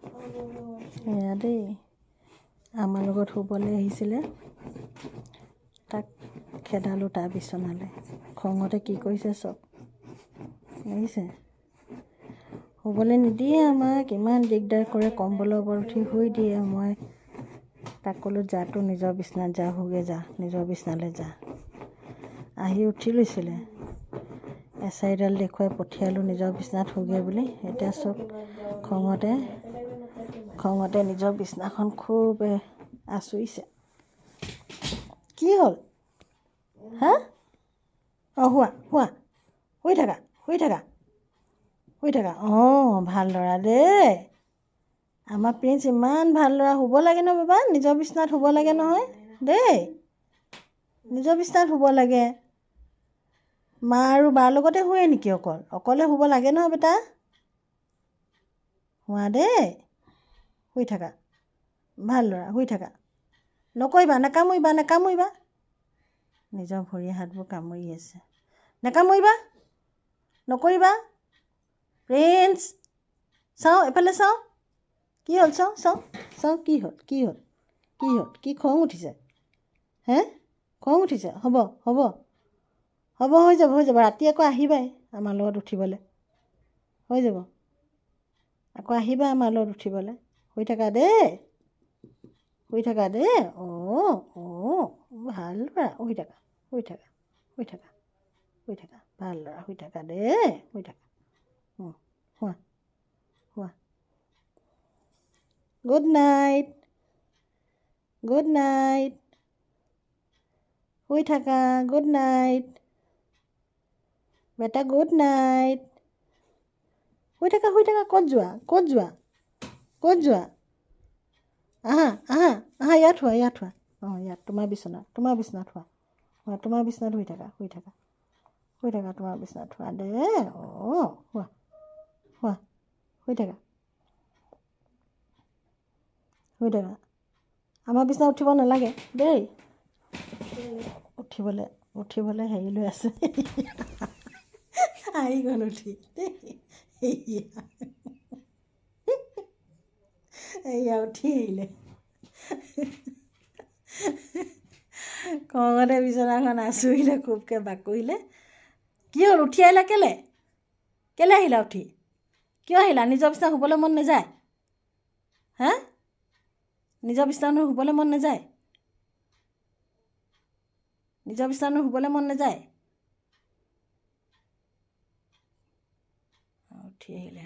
এয়া দেই আমাৰ লগত শুবলৈ আহিছিলে, তাক খেদালোঁ তাৰ বিচনালৈ। খঙতে কি কৰিছে চব আহিছে, শুবলৈ নিদিয়ে আমাক, ইমান দিগদাৰ কৰে। কম্বলৰ ওপৰত উঠি শুই দিয়ে। মই তাক ক'লোঁ যা তোৰ নিজৰ বিচনাত যা, শুগে যা, নিজৰ বিচনালৈ যা। আহি উঠি লৈছিলে, এচাৰিডাল দেখুৱাই পঠিয়ালোঁ নিজৰ বিচনাত শুগে বুলি। এতিয়া চব খঙতে নিজৰ বিচনাখন খুব আঁচুৰিছে। কি হ'ল হা? অঁ শুৱা শুৱা, শুই থাকা শুই থাকা শুই থাকা। অঁ ভাল ল'ৰা দেই, আমাৰ প্ৰিন্স ইমান ভাল ল'ৰা। শুব লাগে ন বাবা, নিজৰ বিচনাত শুব লাগে নহয় দেই, নিজৰ বিচনাত শুব লাগে। মা আৰু বাৰ লগতে শুৱে নেকি? অকলে শুব লাগে নহয় বেটা। শুৱা দেই, শুই থাকা, ভাল ল'ৰা, শুই থাকা। নকৰিবা, নাকামুৰিবা নাকামুৰিবা। নিজৰ ভৰি হাতবোৰ কামুৰি আছে, নাকামুৰিবা, নকৰিবা। প্ৰিন্স চাওঁ এফালে চাওঁ, কি হ'ল চাওঁ চাওঁ চাওঁ, কি হ'ল কি হ'ল কি হ'ল? কি খং উঠিছে হে? খং উঠিছে? হ'ব হ'ব হ'ব, হৈ যাব হৈ যাব। ৰাতি আকৌ আহিবাই আমাৰ লগত উঠিবলৈ, হৈ যাব। আকৌ আহিবা আমাৰ লগত উঠিবলৈ। শুই থাকা দেই, শুই থাকা দেই। অঁ অঁ ভাল ল'ৰা, শুই থাকা শুই থাকা শুই থাকা শুই থাকা, ভাল ল'ৰা, শুই থাকা দেই, শুই থাকা। শুৱা শুৱা, গুড নাইট গুড নাইট, শুই থাকা, গুড নাইট বেটা, গুড নাইট। শুই থাকা শুই থাকা। ক'ত যোৱা ক'ত যোৱা ক'ত যোৱা? আহা আহা আহা, ইয়াত শুৱা ইয়াত শুৱা। অঁ ইয়াত তোমাৰ বিচনাত শুৱা, শুৱা তোমাৰ বিচনাত শুই থাকা শুই থাকা শুই থাকা, তোমাৰ বিচনাত শুৱা দেই। অঁ শুৱা শুৱা, শুই থাকা শুই থাকা। আমাৰ বিচনাত উঠিব নালাগে দেই, উঠিবলৈ হেৰি লৈ আছে। আহি গ'ল উঠি দেই, এয়া উঠি আহিলে। খঙতে বিচনাখন আঁচুৰিলে, খুবকৈ বাকৰিলে। কি হ'ল উঠি আহিলা কেলৈ? কেলৈ আহিলা উঠি? কিয় আহিলা? নিজৰ বিচনাত শুবলৈ মন নাযায় হা? নিজৰ বিচনাত শুবলৈ মন নাযায়? নিজৰ বিচনাত শুবলৈ মন নাযায়? উঠি আহিলে।